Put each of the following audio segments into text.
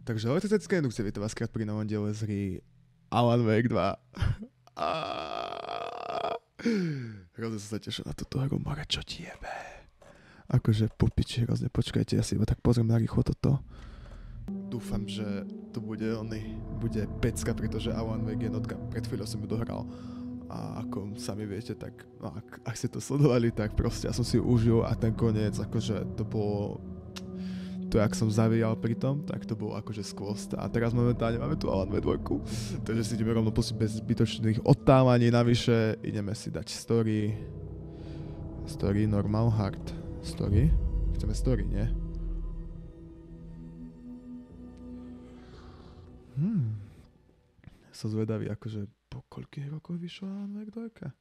Takže teoretické indukcie, vítam vás krát pri novom diele z hry Alana Wake-a. Hrozne sa teším na túto hru, more čo ti jebe. Akože po piči, hrozne počkajte, ja si iba tak pozriem na rýchlo toto. Dúfam, že to bude pecka, pretože Alana Wake jednotka, pred chvíľou som ju dohral. A ako sami viete, tak no, ak ste to sledovali, tak proste ja som si ju užil a ten koniec, akože to bolo... To, jak som zavíjal pri tom, tak to bolo akože skvost. A teraz momentálne máme tu Alana Wake-u, takže si ideme rovno pustiť bez zbytočných odtávaní. Navyše ideme si dať story, normal, hard, story. Chceme story, nie? Som zvedavý, akože po koľkých rokoch vyšlo Alana Wake-a?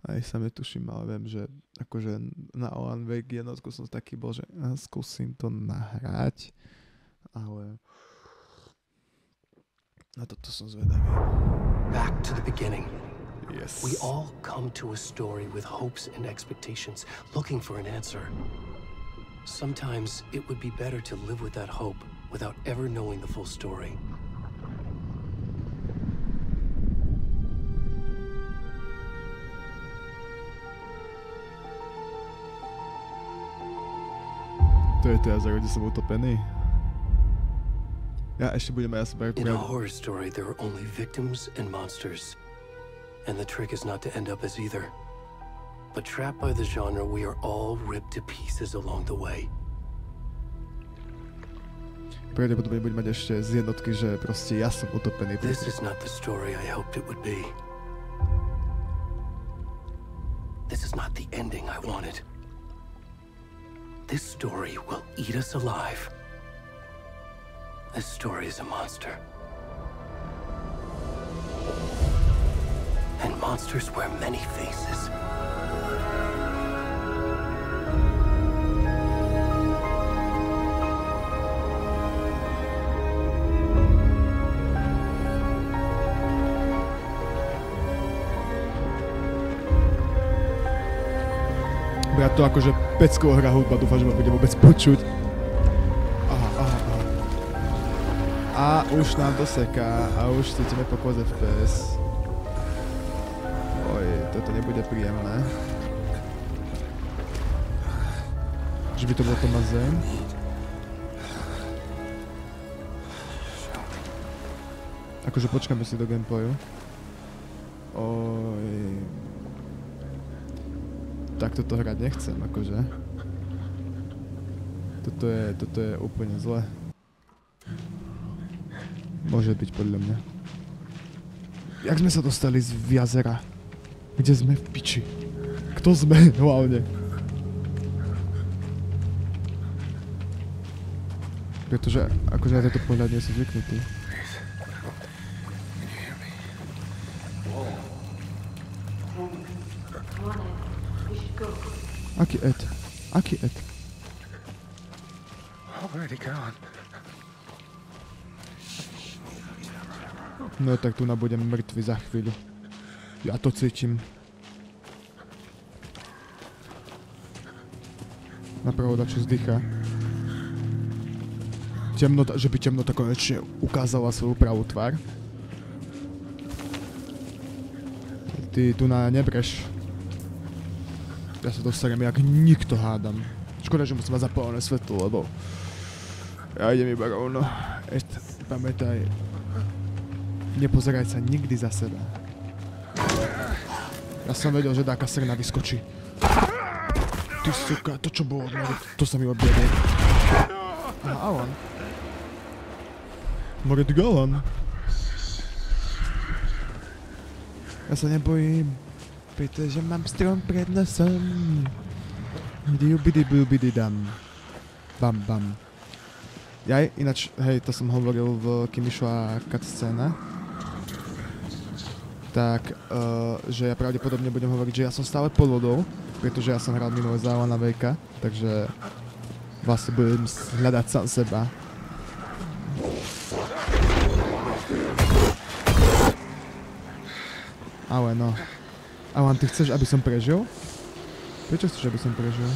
Aj sa netuším, ale viem, že akože na Alana Wake jednotku som taký bol, že skúsim to nahrať, ale na toto som zvedavý. Back to the beginning. Yes. We all come to a story with hopes and expectations, looking for an answer. Sometimes it would be better to live with that hope without ever knowing the full story. To je to jazero, kde som utopený. Ja ešte budem aj asi In a horror story, there are only victims and monsters. And the trick is not to end up as either. But trapped by the genre, we are all ripped to pieces along the way. Pravdepodobne budem mať ešte z jednotky, že proste ja som utopený. This is not the story I hoped it would be. This is not the ending I wanted. This story will eat us alive. This story is a monster. And monsters wear many faces. Ja to akože peckovo hra hudba, dúfam, že ma bude vôbec počuť. Aha. A už nám to seká a už cítime pokles FPS. Oj, toto nebude príjemné. Že by to bolo to na zem. Akože počkáme si do gameplayu. Oj... Tak toto hrať nechcem, akože. Toto je úplne zle. Môže byť podľa mňa. Jak sme sa dostali z jazera? Kde sme v piči? Kto sme hlavne? Pretože akože na tento pohľad nie som zvyknutý. Aký Ed? No tak tu budem mŕtvy za chvíľu. Ja to cítim. Napravo čo vzdychá. Temnota, že by temnota konečne ukázala svoju pravú tvár. Ty tu nebreš. Ja sa dostanem jak nikto, hádam. Škoda, že musím mať zapálené svetlo, lebo... Ja idem iba rovno. Ešte, pamätaj. Nepozeraj sa nikdy za seba. Ja som vedel, že taká srna vyskočí. Ty suka, to čo bolo? To sa mi objavie. Aha, Alan. More Alan. Ja sa nebojím. Pretože mám strom pred nosom. Dam. Bam. Jaj, ináč, hej, to som hovoril kým išla cutscéna. Tak, že ja pravdepodobne budem hovoriť, že ja som stále pod vodou, pretože ja som hral minulé za Alana Wake-a, takže vlastne budem hľadať sám seba. Ale no. Alan, ty chceš, aby som prežil? Prečo chceš, aby som prežil?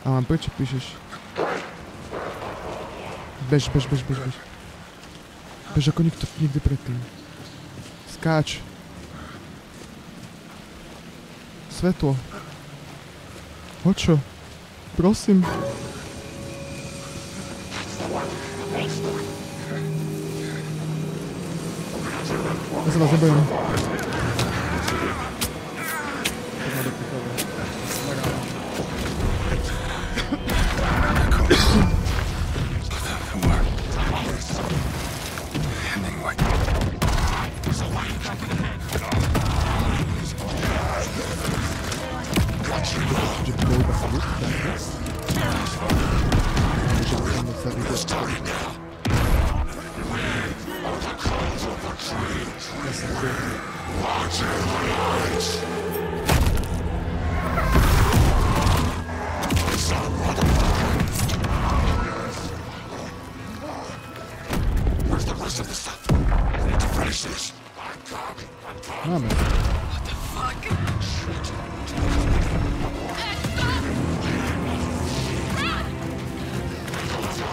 Alan, prečo píšeš? Bež. Bež ako nikdy predtým. Skáč. Svetlo. Hoď čo? Prosím. Ja sa vás nebojím. Máme.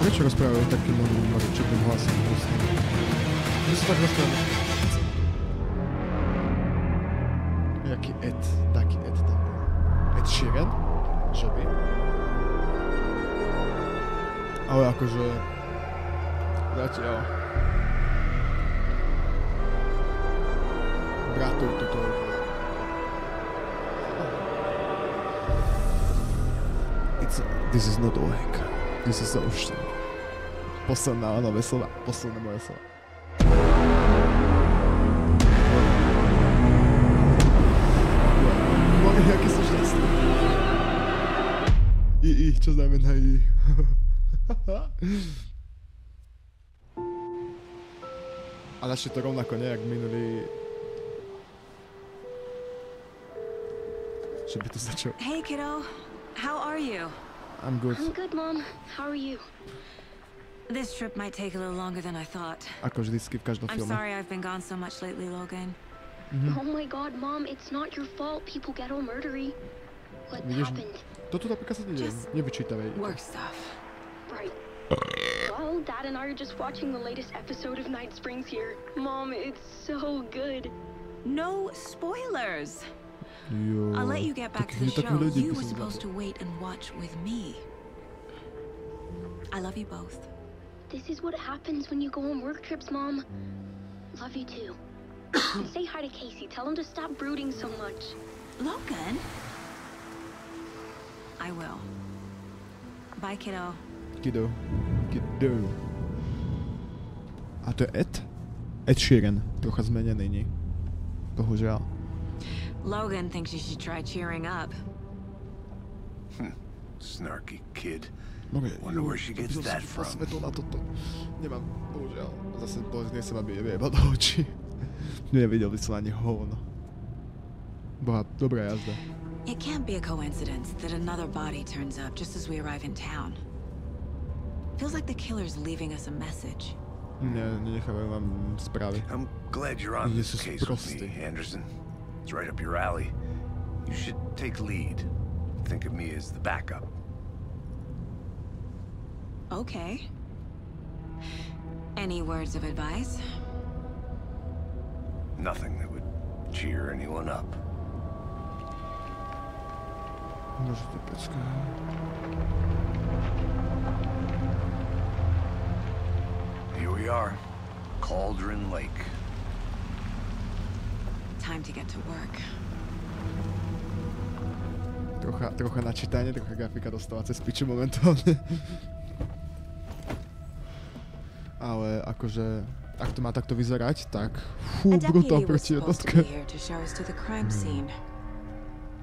Prečo rozprávajú takým čudným hlasom? Kde sa tak rozprávajú? Jaký taký Ed tam bol. Ed Sheeran? Že by? Ale akože... Zatiaľ... Bratov toto... This is not awake. This is ocean. Posledná nové slova. Posledné moje slova. Jaký sú šťastný. Čo znamená I? Ale ešte to rovnako nejak minulý... Že by to začal... Hey kiddo, how are you? I'm good. I'm good, Mom. How are you? This trip might take a little longer than I thought. Ako vždycky v každom I'm filme. sorry I've been gone so much lately, Logan. Oh my God, Mom, it's not your fault. People get all murdery. What Vidíš, happened? toto napríklad sa nedieje. Just Nevyčítavaj. work stuff. Right. Well, Dad and I are just watching the latest episode of Night Springs here. Mom, it's so good. No spoilers. Jo. I'll let you get back to the show. You were supposed to wait and watch with me. I love you both. This is what happens when you go on work trips, Mom. Love you too. Say hi to Casey. Tell him to stop brooding so much. Logan? I will. Bye, kiddo. Kiddo. A to je Ed? Ed Sheeran. Trocha zmenený, nie? Bohužiaľ. Logan thinks you should try cheering up. Snarky kid. Okay, Wonder where she gets that from. Svetlo na toto. Nemám, bohužiaľ. Zase nechcem, aby je vyjebal do očí. Nevidel by som ani hovno. Boha, dobrá jazda. It can't be a coincidence that another body turns up just as we arrive in town. Feels like the killer's leaving us a message. Nenechávajú vám správy. I'm glad you're on this Jesus case with me, Christ. Anderson. It's right up your alley. You should take lead. Think of me as the backup. Okay. Any words of advice? Nothing that would cheer anyone up. Môže to počkať. Here we are. Cauldron Lake. Time to get to work. Trocha načítanie, trocha grafika dostáva cez piču momentálne. Ale akože, ak to má takto vyzerať, tak fú, brutál proti jednotke.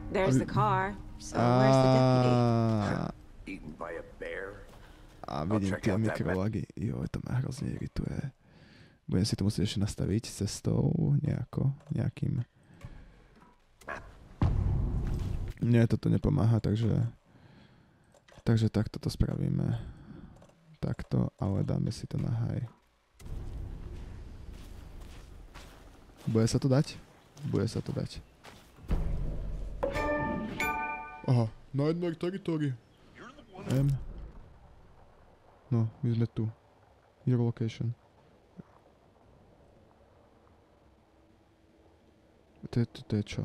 There's the car, so where's the deputy? Eaten by a bear. A vidím tie mikrolagy. Jo, to ma hrozne irituje. Budem si to musieť ešte nastaviť cestou nejakým. Nie, toto nepomáha, takže takto to spravíme. Takto, ale dáme si to na high. Bude sa to dať? Bude sa to dať. Aha, Nightmare Territory. M. No, my sme tu. Your location. To je čo?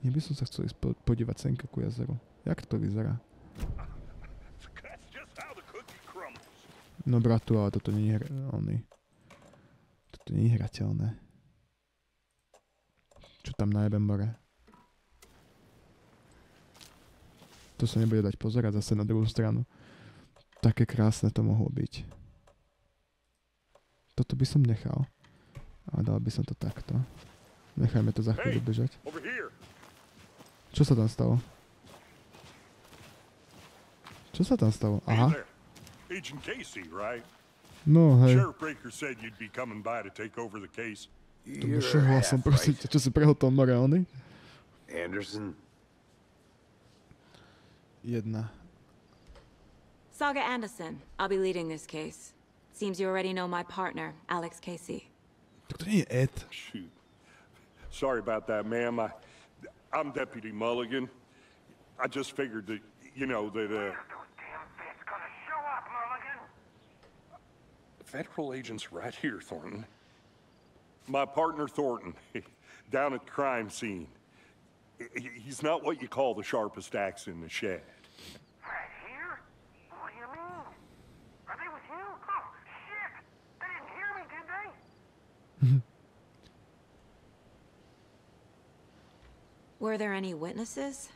Neby som sa chcel ísť podívať senka ku jazeru. Jak to vyzerá? No bratu, ale toto nie je toto nie je hrateľné. Čo tam najebe more? To sa nebude dať pozerať zase na druhú stranu. Také krásne to mohlo byť. Toto by som nechal. A dal by som to takto. Nechajme to za chvíľu bežať. Čo sa tam stalo? Čo sa tam stalo? Aha. No hej. To by čo hlasom, prosím ťa, čo si prehotol more, ony? Anderson. Jedna. Saga Anderson. I'll be leading this case. Seems you already know my partner, Alex Casey. To nie je Ed. Shoot. Sorry about that, ma'am. I'm Deputy Mulligan. I just figured that, you know, that, Federal agents right here, Thornton. My partner, Thornton, down at the crime scene. He's not what you call the sharpest axe in the shed. Right here? What do you mean? Are they with you? Oh, shit! They didn't hear me, did they? Were there any witnesses?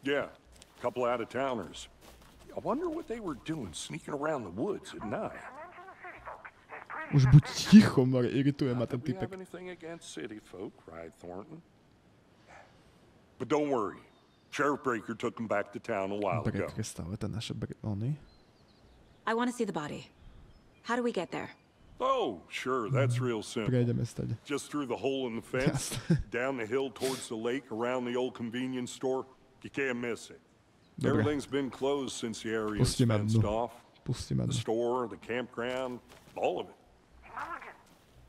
Yeah, a couple out-of-towners. I wonder what they were doing sneaking around the woods at night. Už buď ticho, more, irituje ma ten We typek. have anything against city folk, right, Thornton? But don't worry. Sheriff Breaker took them back to town a while ago. Breaker stále ten naše ony. I want to see the body. How do we get there? Oh, sure, that's real simple. Prejdeme stade. Just through the hole in the fence, down the hill towards the lake, around the old convenience store. You can't miss it. Dobre. Everything's been closed since the area's Pustíme fenced dnu. off. Pustíme The dnu. store, the campground, all of it. Mulligan,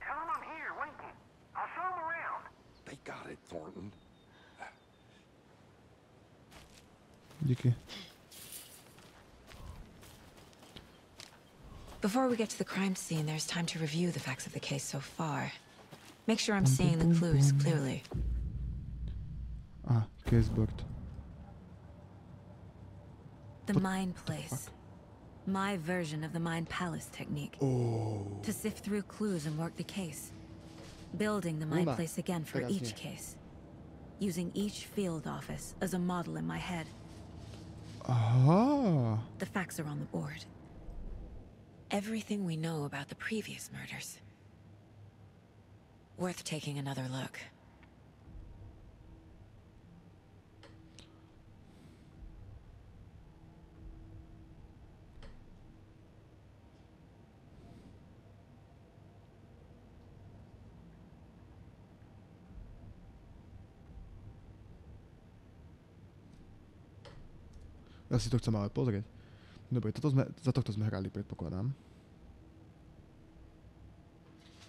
tell them I'm here, waiting. I'll show them around. They got it, Thornton. Díky. Before we get to the crime scene, there's time to review the facts of the case so far. Make sure I'm seeing the clues clearly. Caseboard. The Mind Place. My version of the Mind Palace technique. To sift through clues and work the case. Building the Mind Una, Place again for teraz each nie. case. Using each field office as a model in my head. Aha. The facts are on the board. Everything we know about the previous murders. Worth taking another look. Ja si to chcem ale pozrieť. Dobre, za tohto sme hrali, predpokladám.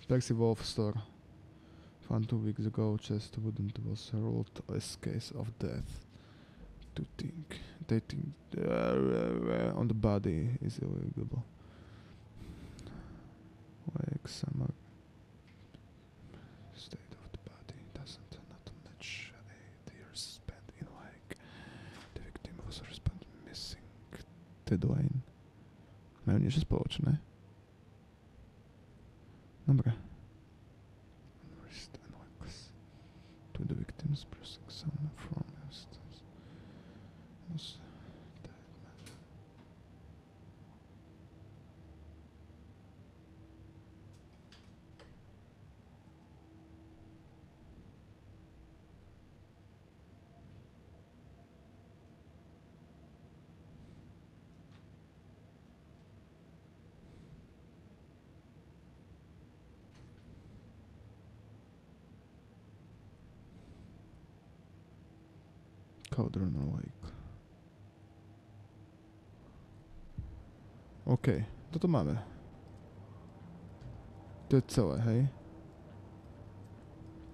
Percy Wolf Store. Found 2 weeks ago, chest wouldn't was ruled as case of death. They think on the body is illegal. Like summer state of the body doesn't not match 8 years spent in like. The victim was responded missing. Deadline. Majú niečo spoločné. Dobre. Wrist and legs. To the victims pressing some from instance. Was dead man. Alana Wake-a. OK, toto máme. To je celé, hej?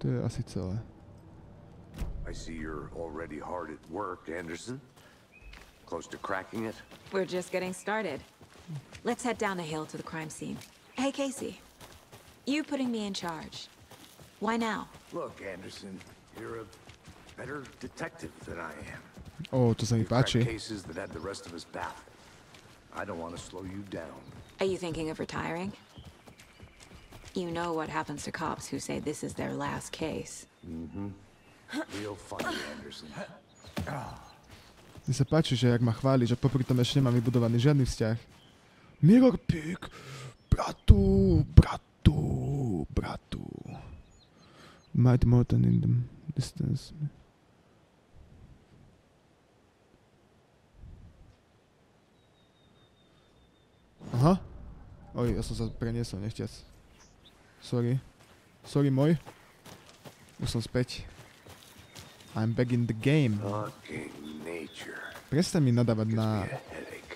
To je asi celé. I see you're already hard at work, Anderson. Close to cracking it? We're just getting started. Let's head down the hill to the crime scene. Hey, Casey. You putting me in charge. Why now? Look, Anderson, you're a better detective than I am. To sa mi You crack páči. cases that had the rest of us baffled. I don't want to slow you down. Are you thinking of retiring? You know what happens to cops who say this is their last case. Real funny, Anderson. Mne sa páči, že jak ma chváli, že popri tom ešte nemám vybudovaný žiadny vzťah. Mirror pick! Bratu! Might more than in the distance. Aha. Oj, ja som sa preniesol nechťac. Sorry môj. Už som späť. I'm back in the game. Fucking nature. Prestaň mi nadávať Gives na... me a headache.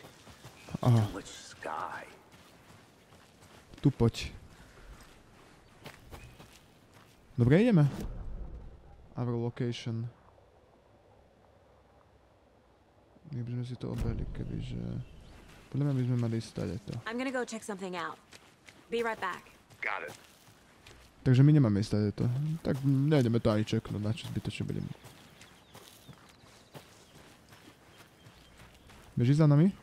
Aha, Too much sky. tu poď. Dobre, ideme. Our location. My by sme si to obehli, kebyže... Podľa mňa by sme mali stať to. I'm gonna go check something out. Be right back. Got it. Takže my nemáme stať to. Tak nejdeme to ani čeknúť, na čo zbytočne budeme. Beží za nami?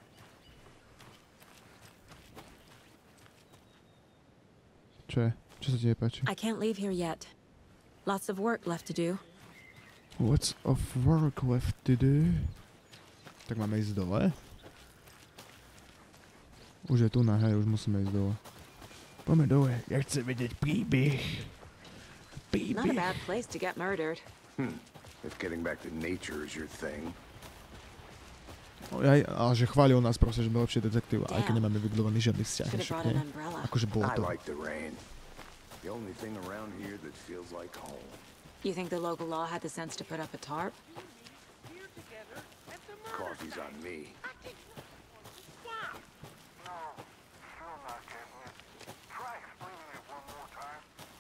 Čo je? Čo sa ti nepáči? I can't leave here yet. Lots of work left to do. What's of work left to do? Tak máme ísť dole? Už je tu na, hej, už musíme ísť dole. Poďme dole, ja chcem vedieť príbeh. Not a bad place to get murdered. If getting back to nature is your thing. Ale že chválil nás proste, že sme lepšie detektív, aj keď nemáme vybudovaný žiadny vzťah. Could have brought an umbrella. Akože bolo I to. like the rain. The only thing around here that feels like home. You think the local law had the sense to put up a tarp? Coffee's on me.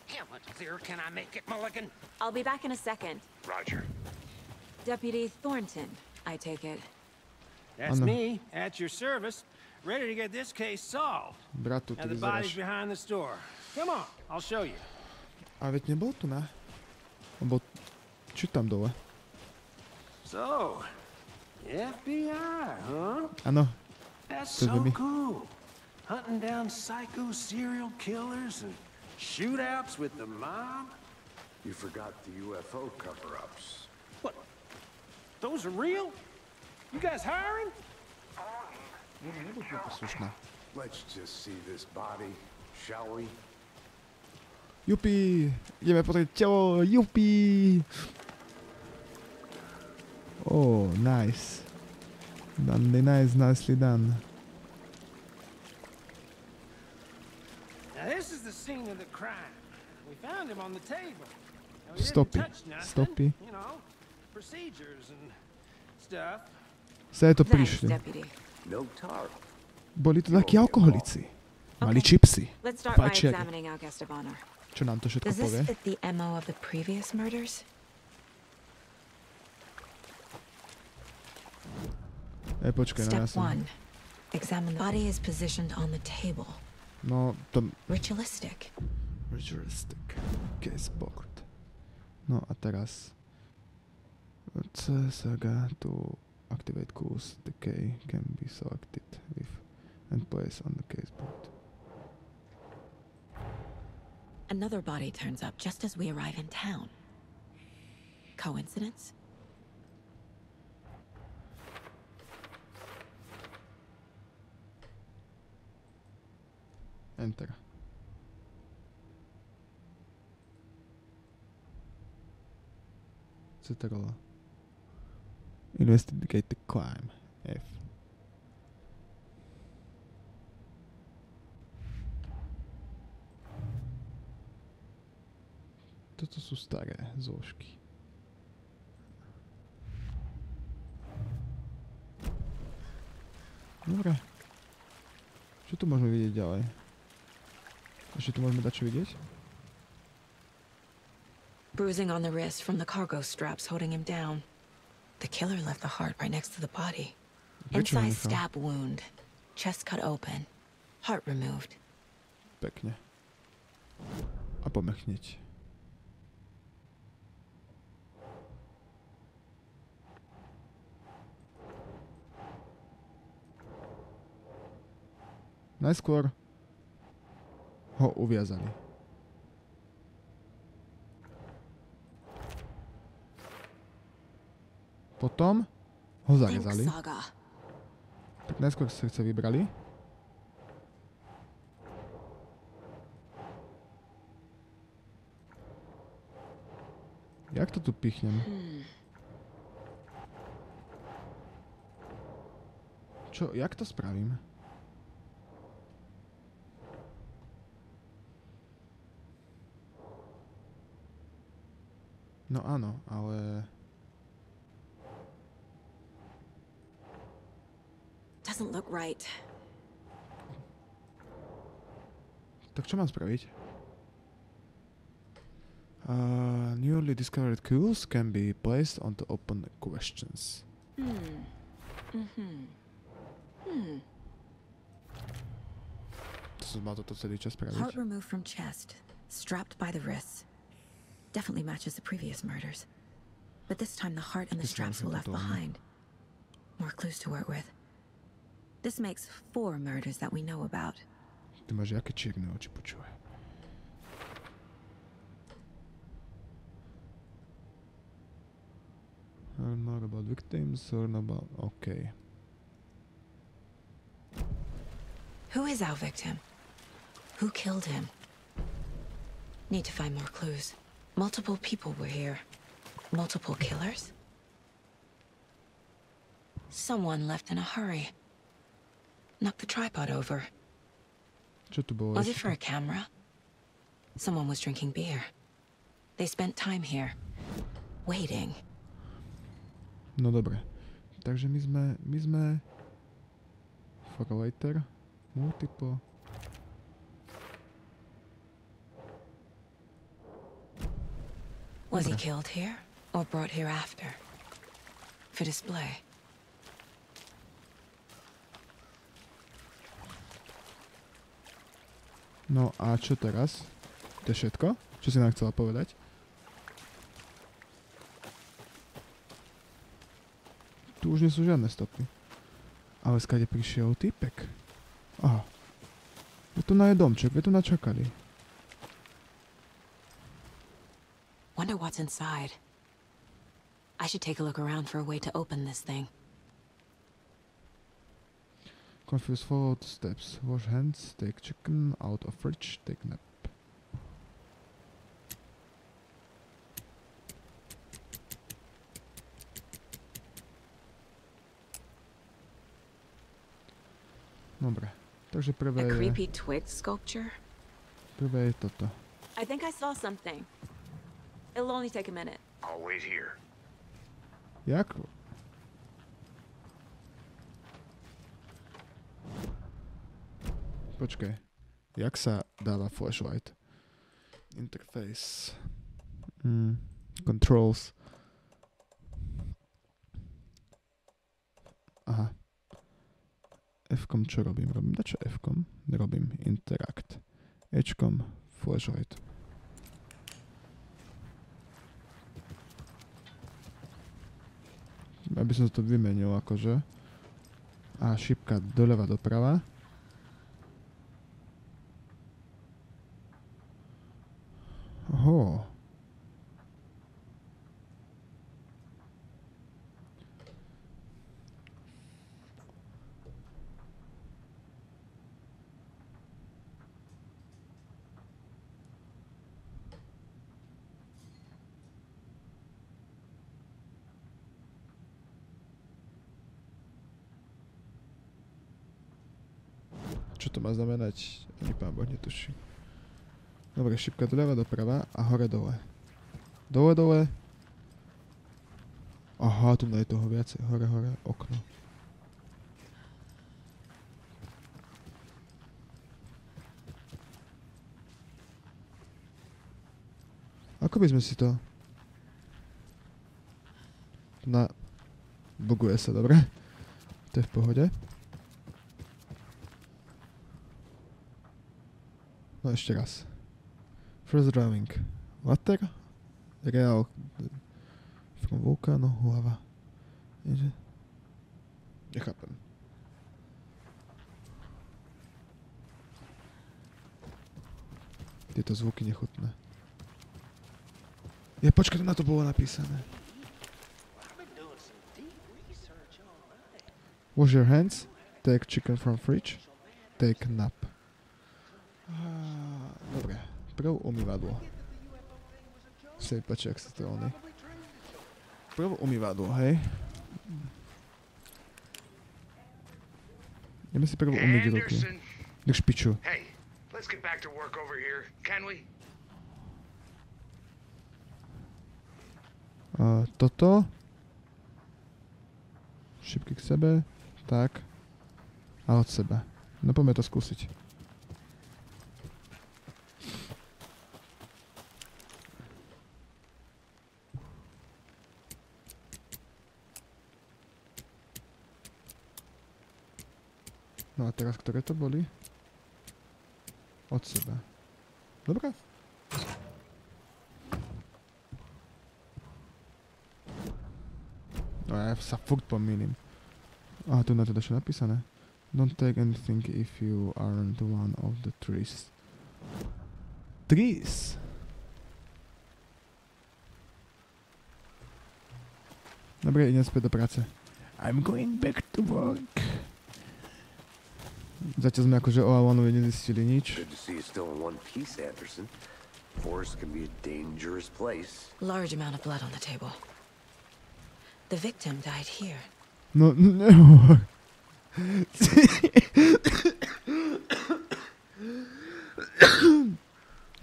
How much clearer can I make it, Mulligan? I'll be back in a second. Roger. Deputy Thornton, I take it. That's me, at your service, ready to get this case solved. Bratu, Now ty the body's vyzeráš. behind the store. Come on, I'll show you. A veď nebol tu, ne? On bol... Či tam dole? So, FBI, huh? Áno. That's To so be me. cool. Hunting down psycho serial killers and shootouts with the mob. You forgot the UFO cover-ups. What? Those are real? You guys hiring? Slušná. Let's just see this body, shall we? Jupi! Ideme pozrieť telo! Jupi! Oh, nice. Done, nicely done. Now this is the scene of the crime. We found him on the table. Now, we Stoppy. didn't touch nothing, Stoppy. You know, procedures and stuff. Sa je to Thanks, prišli. Deputy. No tarp. Boli to takí alkoholici. Mali čipsy. Let's start by Fajčiaky. examining our guest of honor. Čo nám to všetko Does this povie? fit the MO of the previous murders? Počkaj, no ja Step som... 1. Examine the body is positioned on the table. No, to... Ritualistic. Ritualistic. Case board. No a teraz... C saga to activate clues. The key can be selected with and placed on the case board. Another body turns up just as we arrive in town. Coincidence? Enter. Ctrl. Investigate the crime. F. Toto sú staré zložky. Dobre. Čo tu môžeme vidieť ďalej? Ešte tu môžeme dať čo vidieť? Bruising on the wrist from the cargo straps holding him down. The killer left the heart right next to the body. Prečo Incised nechal? stab wound. Chest cut open. Heart removed. Pekne. A pomechniť. Najskôr ho uviazali. Potom ho zarezali. Tak najskôr srdce vybrali. Jak to tu pichnem? Čo, jak to spravím? No áno, ale... Doesn't look right. Tak čo mám spraviť? Newly discovered clues can be placed onto open questions. To som mal toto celý čas spraviť. Heart removed from chest, strapped by the wrists. Definitely matches the previous murders. But this time the heart and the straps were left behind. More clues to work with. This makes 4 murders that we know about. Ty máš jaké čierne oči, počúvaj. Not about victims or not about... Okay. Who is our victim? Who killed him? Need to find more clues. Multiple people were here. Multiple killers? Someone left in a hurry. Knocked the tripod over. Čo tu bolo Was it ešte? for a camera? Someone was drinking beer. They spent time here. Waiting. No dobre. Takže my sme... For later. Multiple. Was he killed here or brought here after? For display. No a čo teraz? To je všetko? Čo si nám chcela povedať? Tu už nie sú žiadne stopy. Ale skade prišiel týpek. Aha. Je tu na domček, je tu načakali. Wonder what's inside. I should take a look around for a way to open this thing. Confuse follow the steps. Wash hands, take chicken out of fridge, take nap. Dobre, takže prvé A je... creepy twig sculpture? Prvé je toto. I think I saw something. It'll only take a minute. I'll wait here. Jak? Počkaj. Jak sa dáva flashlight? Interface. Controls. Aha. F-kom čo robím? Robím dačo F-kom? Robím interact. H-kom flashlight. Aby som to vymenil akože. A šipka doľava doprava. Oho. Čo to má znamenať? Ani pán Boh netuší. Dobre, šipka doľava doprava a hore dole. Dole dole. Aha, tu je toho viacej. Hore hore, okno. Ako by sme si to... Buguje sa, dobre? To je v pohode. No ešte raz. First drawing. Water. Real. From vulkánu. Hlava. Nechápem. Tieto zvuky nechutné. Počkaj, na to bolo napísané. Wash your hands. Take chicken from fridge. Take nap. Dobre. Prv umývadlo. Sa mi páči, ak sa to oný. Prv umývadlo, hej? Ideme si prv umyť ruky. K špiču. Hey, let's get back to work over here, can we? Toto. Šipky k sebe. Tak. A od seba. No poďme to skúsiť. No a teraz, ktoré to boli? Od seba. Dobre? No ja sa furt pomýlim. A tu na to dačo napísané. Don't take anything if you aren't one of the trees. Trees? Dobre, idem späť do práce. I'm going back to work. Zatiaľ sme akože o Alanovi nezistili nič. Good to see you still in one piece, Anderson. Forest can be a dangerous place. Large amount of blood on the table. The victim died here. No.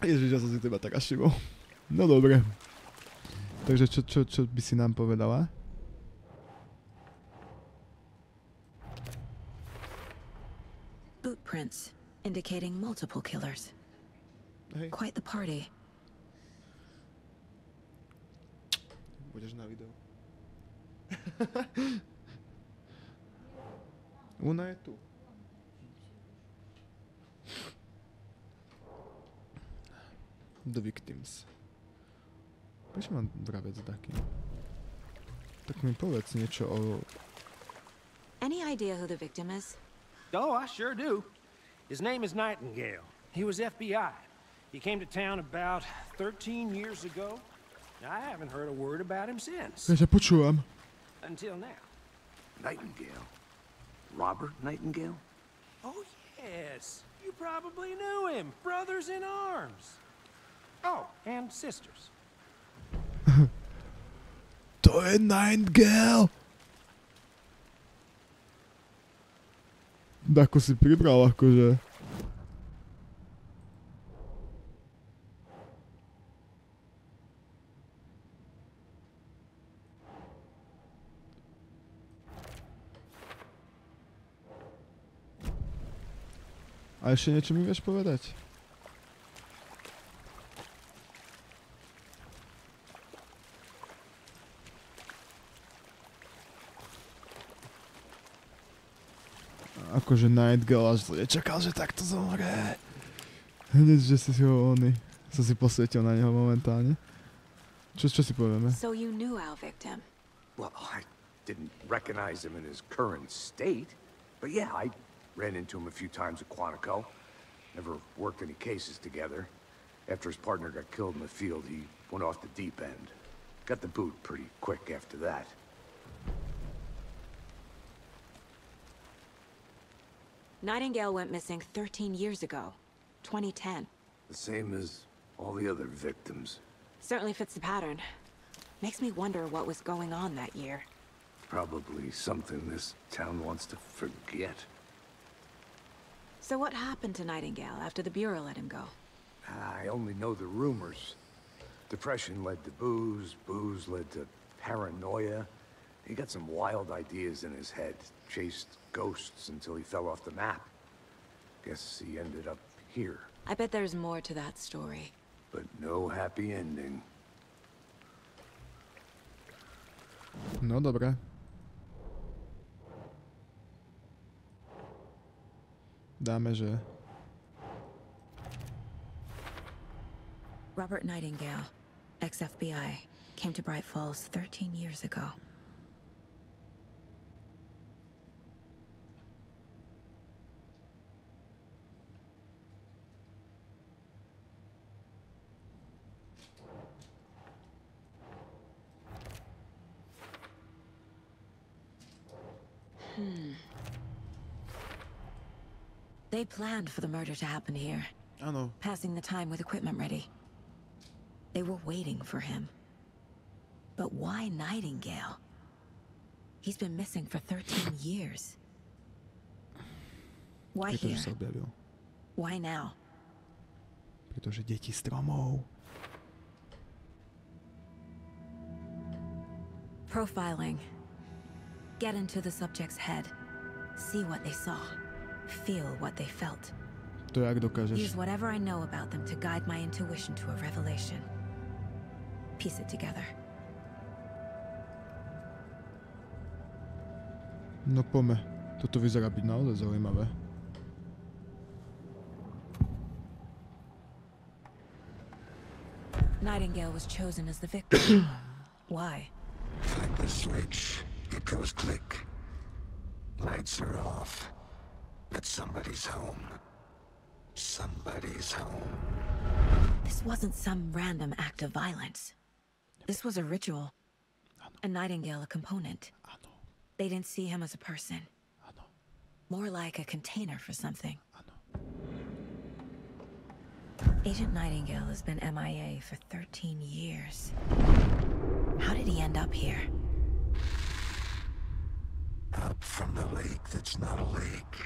Ježiš, ja som si teba tak až všimol. No dobre. Takže čo by si nám povedala? Boot prints indicating multiple killers. Hej. Quite the party. Budeš na videu. Ona je tu. The victims. Prečo mám vravec taký? Tak mi povedz niečo o... Any idea who the victim is? Oh, I sure do. His name is Nightingale. He was FBI. He came to town about 13 years ago. I haven't heard a word about him since. Ja ťa počúvam. Until now. Nightingale? Robert Nightingale? Oh, yes. You probably knew him. Brothers in arms. Oh, and sisters. To je Nightingale. Ako si pribral, akože. A ešte niečo mi vieš povedať? Akože Nightingale až nečakal, že takto zomre. Hneď, že si ho ony. Som si posvietil na neho momentálne. Čo si povieme? So you knew our victim. Well, I didn't recognize him in his current state. But yeah, I ran into him a few times at Quantico. Never worked any cases together. After his partner got killed in the field, he went off the deep end. Got the boot pretty quick after that. Nightingale went missing 13 years ago. 2010. The same as all the other victims. Certainly fits the pattern. Makes me wonder what was going on that year. Probably something this town wants to forget. So what happened to Nightingale after the Bureau let him go? I only know the rumors. Depression led to booze, booze led to paranoia. He got some wild ideas in his head, chased ghosts until he fell off the map. Guess he ended up here. I bet there's more to that story. But no happy ending. No dobre. Dáme, že... Robert Nightingale, ex-FBI, came to Bright Falls 13 years ago. They planned for the murder to happen here. Áno. Passing the time with equipment ready. They were waiting for him. But why Nightingale? He's been missing for 13 years. Why here? Pretože sa objavil. Why now? Pretože deti stromov. Profiling. Get into the subject's head. See what they saw. Feel what they felt. To jak dokážeš. Use whatever I know about them to guide my intuition to a revelation. Piece it together. No poďme. Toto vyzerá byť naozaj zaujímavé. Nightingale was chosen as the victim. Why? Like the switch, it goes click. Lights are off. But somebody's home. Somebody's home. This wasn't some random act of violence. This was a ritual. A Nightingale a component. They didn't see him as a person. More like a container for something. Agent Nightingale has been MIA for 13 years. How did he end up here? Up from the lake that's not a lake.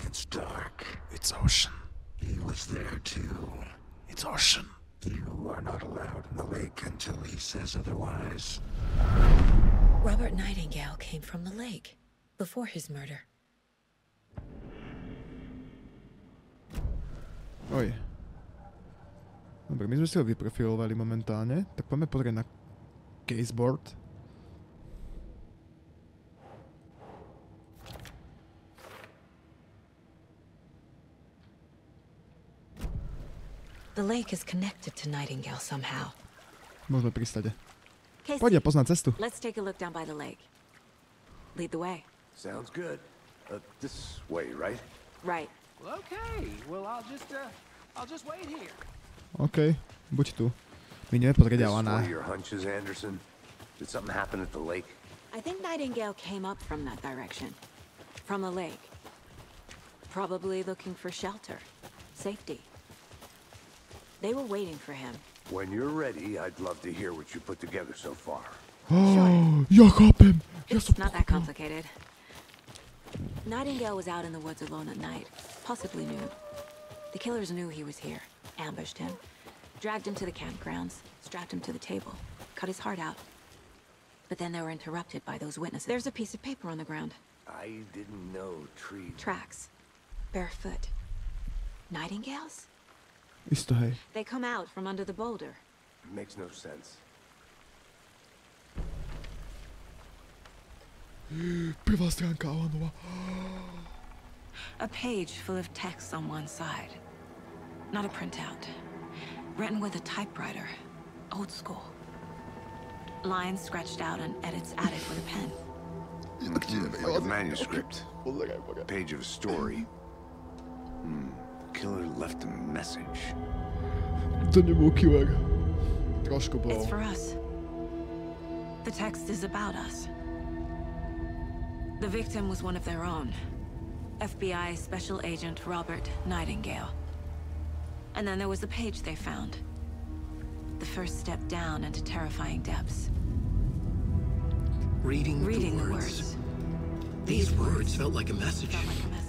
It's dark. It's ocean. He was there too. It's ocean. You are not allowed in the lake until he says otherwise. Robert Nightingale came from the lake before his murder. Oj. Dobre, my sme si ho vyprofilovali momentálne, tak poďme pozrieť na caseboard. The lake is connected to Nightingale somehow. Môžeme pristať. Casey, Poď, ja poznám cestu. let's take a look down by the lake. Lead the way. Sounds good. This way, right? Right. Well, okay. Well, I'll just wait here. OK, buď tu. My ideme pozrieť This is one Alana. of your hunches, Anderson? Did something happen at the lake? I think Nightingale came up from that direction. From the lake. Probably looking for shelter. Safety. They were waiting for him. When you're ready, I'd love to hear what you put together so far. Ja chápem. It's not that complicated. Nightingale was out in the woods alone at night, possibly nude. The killers knew he was here, ambushed him, dragged him to the campgrounds, strapped him to the table, cut his heart out. But then they were interrupted by those witnesses. There's a piece of paper on the ground. I didn't know trees. Tracks. Barefoot. Nightingales? Isto, hej. They come out from under the boulder. Makes no sense. Prvá stránka Alanova. A page full of text on one side. Not a printout. Written with a typewriter. Old school. Lines scratched out and edits added with a pen. Like a manuscript. Page of a story. Killer left a message. To nebol killer. Trošku bol. It's for us. The text is about us. The victim was one of their own. FBI Special Agent Robert Nightingale. And then there was the page they found. The first step down into terrifying depths. Reading the the words. These words felt like a message. Felt like a message.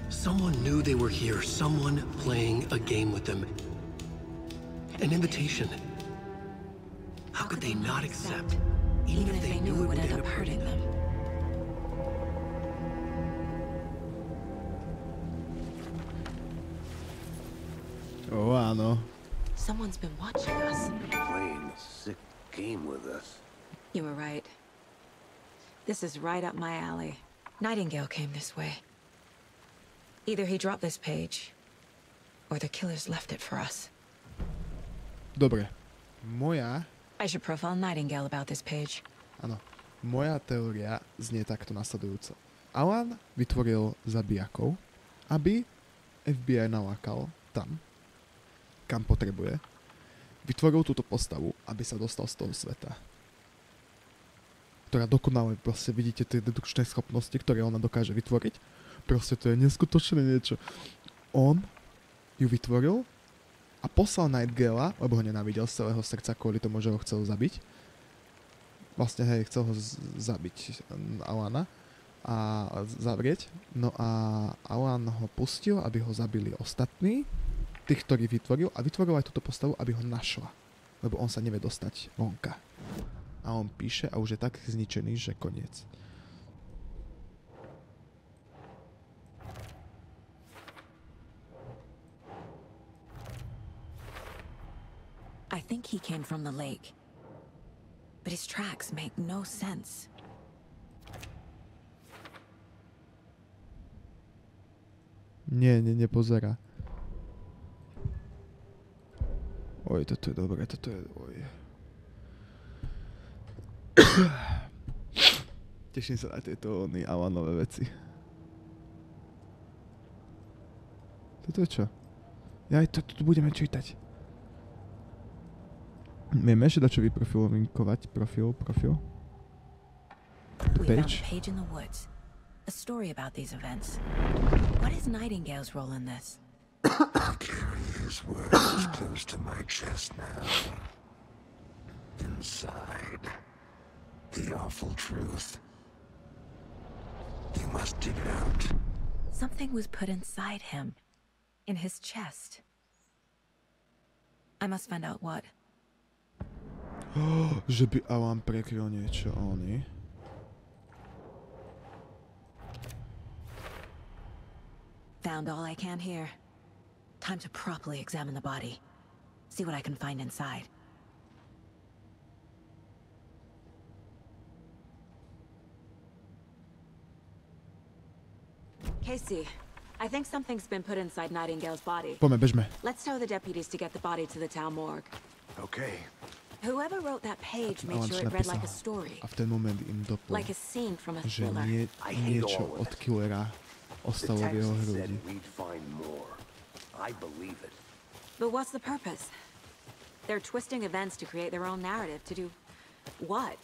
Someone knew they were here, someone playing a game with them. An invitation. How could they not accept, even if they knew it would end up hurting them? O, áno. Someone's been watching us. Playing a sick game with us. You were right. This is right up my alley. Nightingale came this way. Either he dropped this page, or the killers left it for us. Dobre. Moja... I should profile Nightingale about this page. Áno. Moja teória znie takto nasledujúco. Alan vytvoril zabijakov, aby FBI nalákal tam, kam potrebuje. Vytvoril túto postavu, aby sa dostal z toho sveta. Ktorá dokonale, proste vidíte tie dedukčné schopnosti, ktoré ona dokáže vytvoriť. Proste to je neskutočné niečo. On ju vytvoril a poslal Nightingala, lebo ho nenávidel z celého srdca kvôli tomu, že ho chcel zabiť. Vlastne, hej, chcel ho zabiť Alana a zavrieť. No a Alan ho pustil, aby ho zabili ostatní, tých, ktorí vytvoril, a vytvoril aj túto postavu, aby ho našla. Lebo on sa nevie dostať vonka. A on píše a už je tak zničený, že koniec. I think he came from the lake. But his tracks make no sense. Nepozerá. Oj, toto je dobré, toto je... Oj. Teším sa na tieto Alanové veci. Toto je čo? Ja aj to budeme čítať. Vieme ešte dačo vyprofilinkovať? Profil? We found a page in the woods. A story about these events. What is Nightingale's role in this? I carry his words close to my chest now. Inside, the awful truth. You must dig it out. Something was put inside him. In his chest. I must find out what. Že by Alan prekryl niečo oni. Found all I can here. Time to properly examine the body. See what I can find inside. Casey, I think something's been put inside Nightingale's body. Poďme, bežme. Let's tell the deputies to get the body to the town morgue. Okay. Whoever wrote that page made sure it read like a story. A v ten moment im dopol, Like a scene from a že thriller. niečo od killera ostalo v jeho said hrudi. we'd find more. I believe it. But what's the purpose? They're twisting events to create their own narrative. To do what?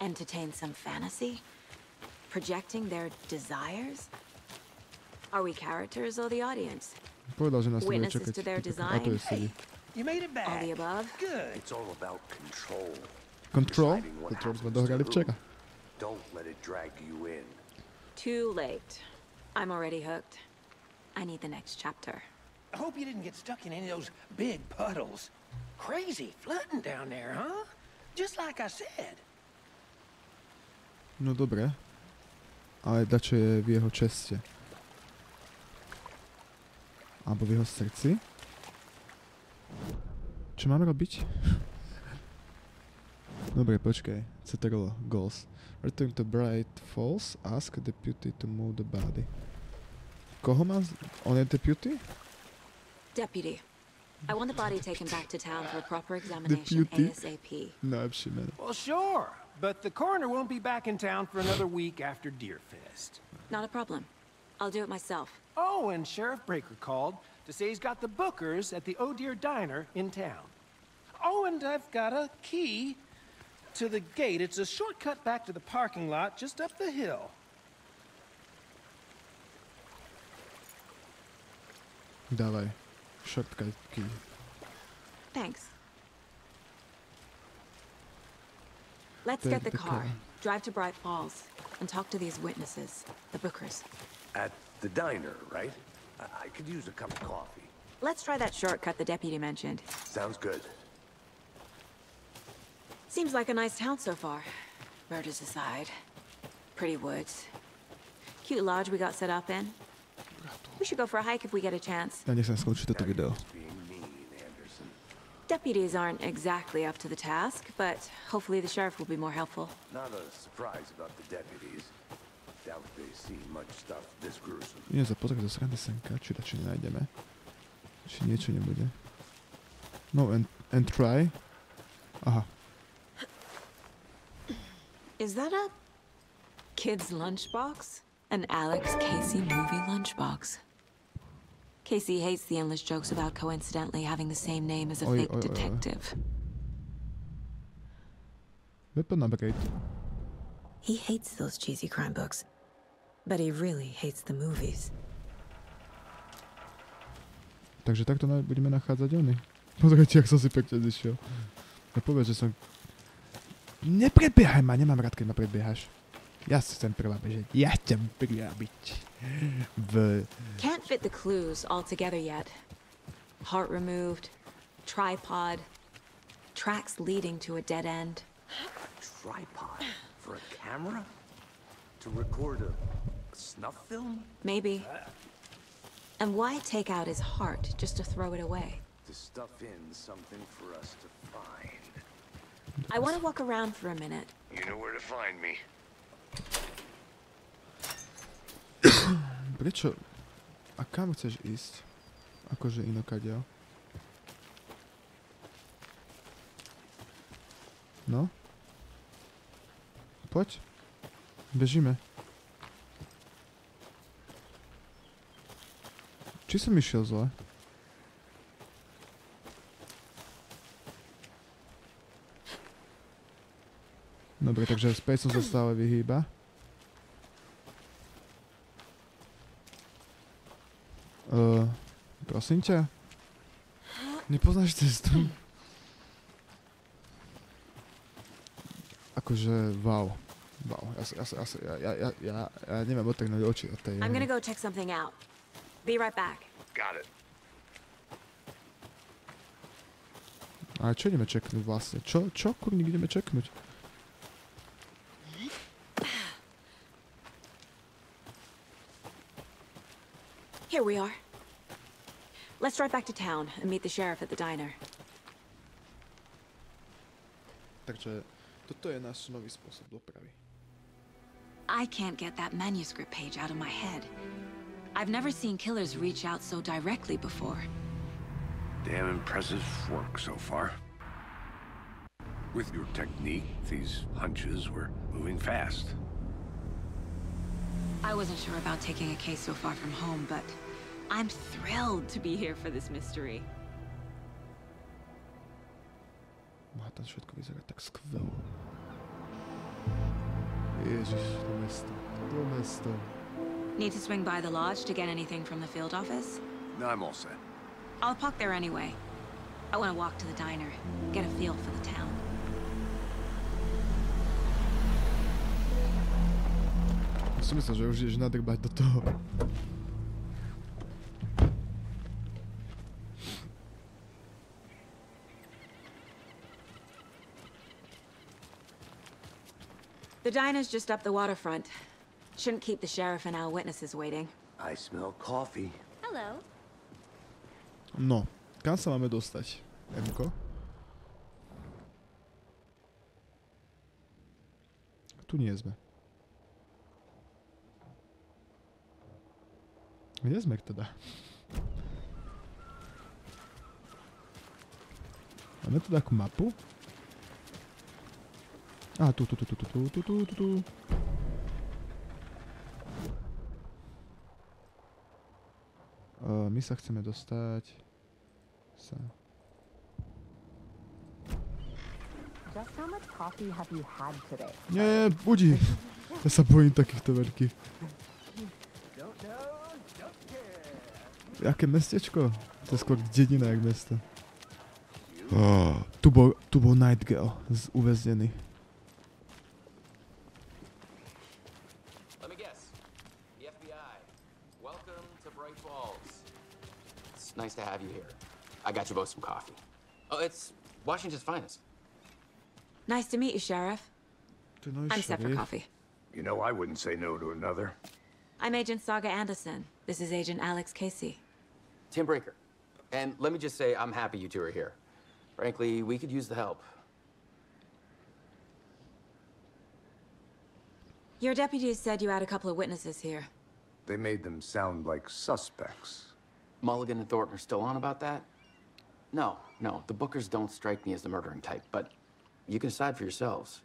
Entertain some fantasy? Projecting their desires? Are we characters or the audience? Povedal, že nás to bude Witnesses čakať. to their A design? to je sedí. You made it back. All the above? Good. It's all about control. Control? Deciding what Control sme happens dohrali to včera. who. Don't let it drag you in. Too late. I'm already hooked. I need the next chapter. I hope you didn't get stuck in any of those big puddles. Crazy flooding down there, huh? Just like I said. No dobre. Ale dačo je v jeho česte. Alebo v jeho srdci. Čo mám robiť? Dobre, počkaj. CTRL goals. Return to Bright Falls. Ask deputy to move the body. Koho má? On je deputy? Deputy, I want the body taken back to town for a proper examination Deputy? ASAP. Najlepšie meno. Well, sure. But the coroner won't be back in town for another week after Deerfest. Not a problem. I'll do it myself. Oh, and Sheriff Breaker called to say he's got the bookers at the Oh Dear Diner in town. Oh, and I've got a key to the gate. It's a shortcut back to the parking lot just up the hill. Dávaj. Shortcut key. Thanks. Let's get the car, drive to Bright Falls, and talk to these witnesses, the bookers. At the diner, right? I could use a cup of coffee. Let's try that shortcut the deputy mentioned. Sounds good. Seems like a nice town so far. Murders aside. Pretty woods. Cute lodge we got set up in. We should go for a hike if we get a chance. Ja nechcem skončiť toto video. Being mean, Anderson. Deputies aren't exactly up to the task, but hopefully the sheriff will be more helpful. Not a surprise about the deputies. Doubt they see much stuff this gruesome. Nie, pozrieť do srandy senka, či dačo nenájdeme. Či niečo nebude. No, and try. Aha. Is that a kid's lunchbox? An Alex Casey movie lunchbox. Casey hates the endless jokes about coincidentally having the same name as a fake detective. Weapon upgrade. He hates those cheesy crime books, but he really hates the movies. Takže takto budeme nachádzať ony. Pozrite, jak som si pekne zišiel. Ja povedz, že som... Nepredbiehaj ma, nemám rád, keď ma predbiehaš. Ja si chcem prvá bežať. Ja chcem prvá byť. Can't fit the clues all together yet. Heart removed, tripod, tracks leading to a dead end. Tripod? For a camera? To record a snuff film? Maybe. And why take out his heart just to throw it away? To stuff in something for us to find. I want to walk around for a minute. You know where to find me. Prečo? A kam chceš ísť? Akože inokadiaľ. No? Poď. Bežíme. Či som išiel zle? Dobre, takže späť som sa stále vyhýba. Prosím ťa? Nepoznáš cestu? Akože, wow. Wow, ja neviem otrhnúť oči od tej... I'm gonna go check something out. Be right back. Got it. A čo ideme čeknúť vlastne? Čo kurník ideme čeknúť? Here we are. Let's drive back to town and meet the sheriff at the diner. Takže toto je náš nový spôsob dopravy. I can't get that manuscript page out of my head. I've never seen killers reach out so directly before. Damn impressive work so far. With your technique, these hunches were moving fast. I wasn't sure about taking a case so far from home, but I'm thrilled to be here for this mystery. Má tam všetko vyzerá tak skvelo. Ježiš, to mesto. Need to swing by the lodge to get anything from the field office? No, I'm all set. I'll park there anyway. I want to walk to the diner, get a feel for the town. Som myslel, že už ideš nadrbať do toho. The diner's just up the waterfront. Shouldn't keep the sheriff and our witnesses waiting. I smell coffee. Hello. No, kam sa máme dostať? Emko? Tu nie sme. Kde sme teda? Máme tu takú mapu? Á, tu. My sa chceme dostať... Just how much coffee have you had today? Nie, budí. Ja sa bojím takýchto veľkých. Jaké mestečko? To je skôr dedina, jak mesto. Tu bol Night Girl, uväznený. Let me guess. The FBI. Welcome to Bright Falls. It's nice to have you here. I got you both some coffee. Oh, it's Washington's finest. Nice to meet you, Sheriff. I'm set for coffee. You know, I wouldn't say no to another. I'm Agent Saga Anderson. This is Agent Alex Casey. Tim Breaker. And let me just say, I'm happy you two are here. Frankly, we could use the help. Your deputies said you had a couple of witnesses here. They made them sound like suspects. Mulligan and Thornton are still on about that? No, No, the Bookers don't strike me as the murdering type, but you can decide for yourselves.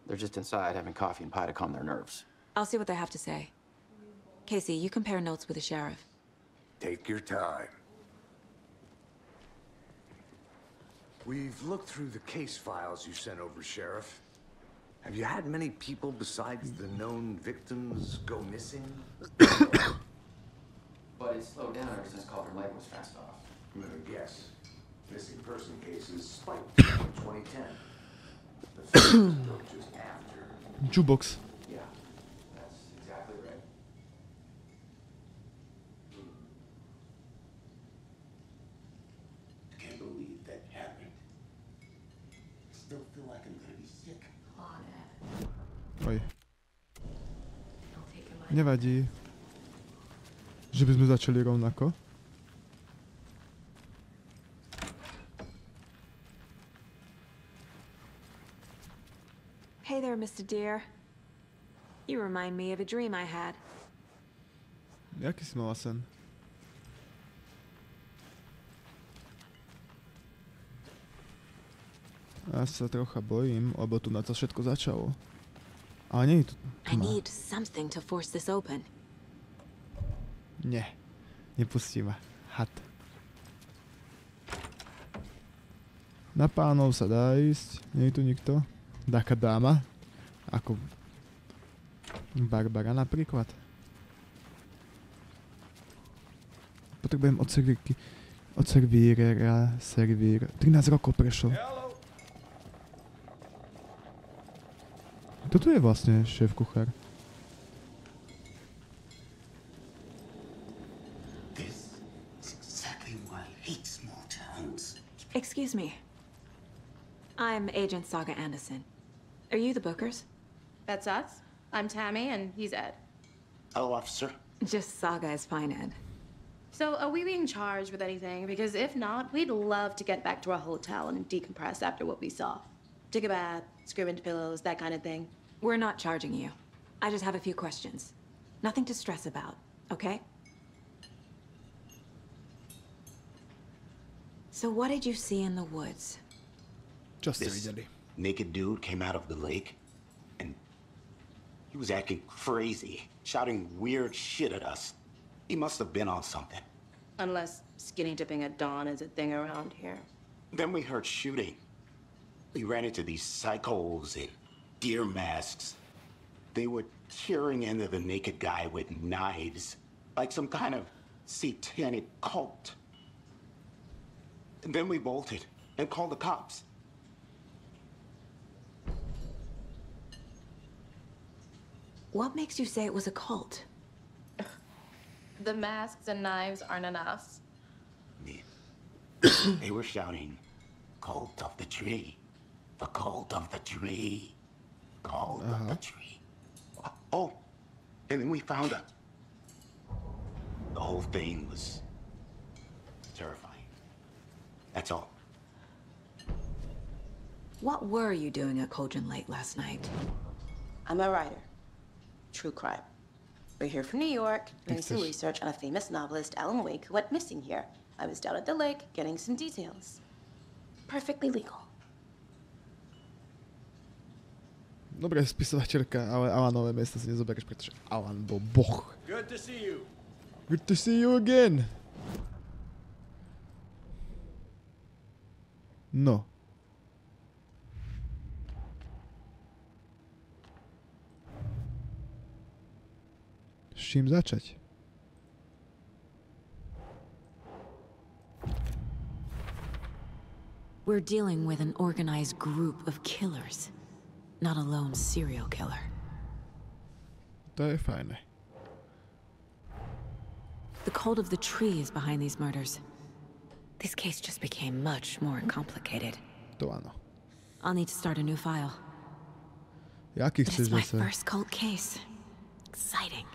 They're just inside having coffee and pie to calm their nerves. I'll see what they have to say. Casey, you compare notes with the sheriff. Take your time. We've looked through the case files you sent over, Sheriff. Have you had many people besides the known victims go missing? But it slowed down ever since Calder Light was fast off. I'm gonna guess. Missing person cases spiked in 2010. The figures go just after. Jukebox. Yeah, that's exactly right. Can't believe that happened. Still feel like I'm gonna be sick. Oj. Nevadí. Že by sme začali rovnako. Hey there, Mr. Deer. You remind me of a dream I had. Jaký si mala sen? Ja sa trocha bojím, lebo tu na to všetko začalo. Ale nie je tu... I need something to force this open. Nie. Nepustí ma. Had. Na pánov sa dá ísť. Nie je tu nikto. Taká dáma. Ako... Barbara napríklad. Potrebujem od servírky. Od servírera. Servír. 13 rokov prešlo. Kto tu je vlastne šéf-kuchár? This is exactly why I hate small towns. Excuse me. I'm Agent Saga Anderson. Are you the Bookers? That's us. I'm Tammy, and he's Ed. Hello, officer. Just Saga is fine, Ed. So, are we being charged with anything? Because if not, we'd love to get back to our hotel and decompress after what we saw. Take a bath, scream into pillows, that kind of thing. We're not charging you. I just have a few questions. Nothing to stress about, okay? So what did you see in the woods? Just This naked dude came out of the lake, and he was acting crazy, shouting weird shit at us. He must have been on something. Unless skinny dipping at dawn is a thing around here. Then we heard shooting. We ran into these psychos in deer masks. They were tearing into the naked guy with knives, like some kind of satanic cult. And then we bolted and called the cops. What makes you say it was a cult? The masks and knives aren't enough. They were shouting, "Cult of the tree, the cult of the tree, cult of the tree." Oh, and then we found out. The whole thing was terrifying. That's all. What were you doing at Cauldron Lake last night? I'm a writer. True crime. We're here from New York, doing some research on a famous novelist, Alana Wake, who went missing here. I was down at the lake, getting some details. Perfectly legal. Dobre, spisovateľka, ale Alanové miesto si nezoberieš, pretože Alan bol boh. Good to see you. Good to see you again. No. S čím začať? We're dealing with an organized group of killers, not a lone serial killer. To je fajné. The cult of the tree is behind these murders. This case just became much more complicated. To áno. I'll need to start a new file. Jaký But chceš it's my zase? first cult case. Exciting.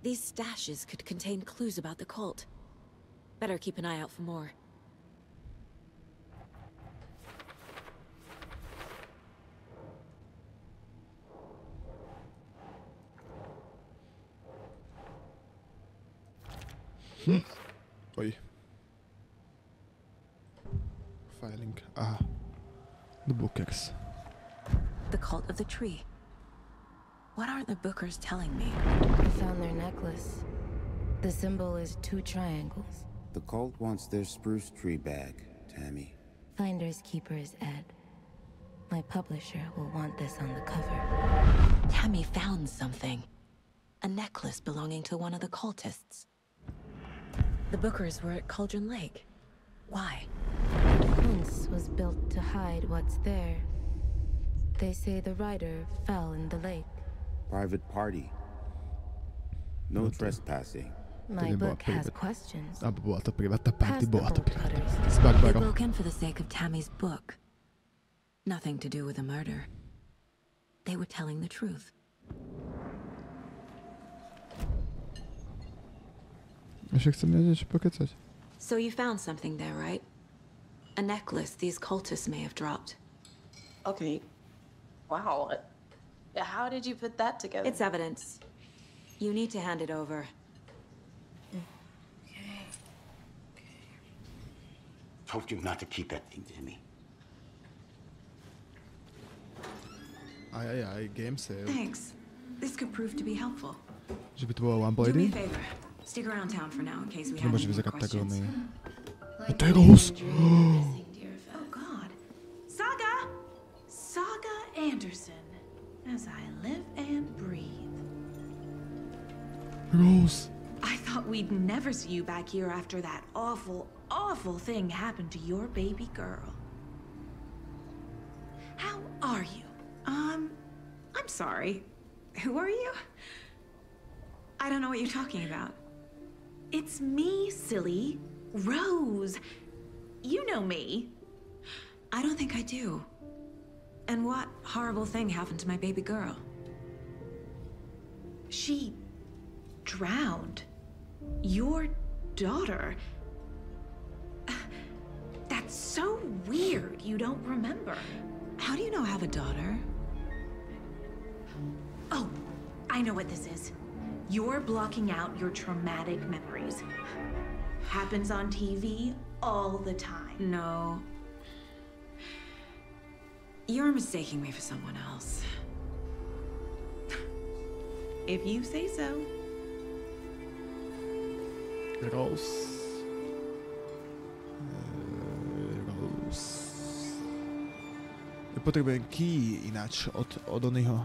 These stashes could contain clues about the cult. Better keep an eye out for more. Oj. Filing. Aha. The Bookers. The cult of the tree. What aren't the Bookers telling me? I found their necklace. The symbol is 2 triangles. The cult wants their spruce tree back, Tammy. Finders keepers Ed. My publisher will want this on the cover. Tammy found something. A necklace belonging to one of the cultists. The Bookers were at Cauldron Lake. Why? The fence was built to hide what's there. They say the rider fell in the lake. Private party. No trespassing. My book has questions. Była to prywatna party, była to prywatna. Z They Barbarą. broke in for the sake of Tammy's book. Nothing to do with the murder. They were telling the truth. Ja się chcę wiedzieć, pokazać. So you found something there, right? A necklace these cultists may have dropped. Okay. Wow. How did you put that together? It's evidence. You need to hand it over. Told you not to keep that thing, Timmy. Ajajaj, game sale. Thanks. This could prove to be helpful. Že by to bola One Do me a Lady? favor. Stick around town for now in case we To have môže any more vyzerať tak questions. rovný. A to je Rose! Oh God. Saga! Saga Anderson. As I live and breathe. Rose! I thought we'd never see you back here after that awful, awful thing happened to your baby girl. How are you? I'm sorry. Who are you? I don't know what you're talking about. It's me, silly. Rose. You know me. I don't think I do. And what horrible thing happened to my baby girl? She drowned. Your daughter. That's so weird you don't remember. How do you know I have a daughter? Oh, I know what this is. You're blocking out your traumatic memories. Happens on TV all the time. No. You're mistaking me for someone else. If you say so. Rose. Rose. Ja potrebujem key ináč od Onyho.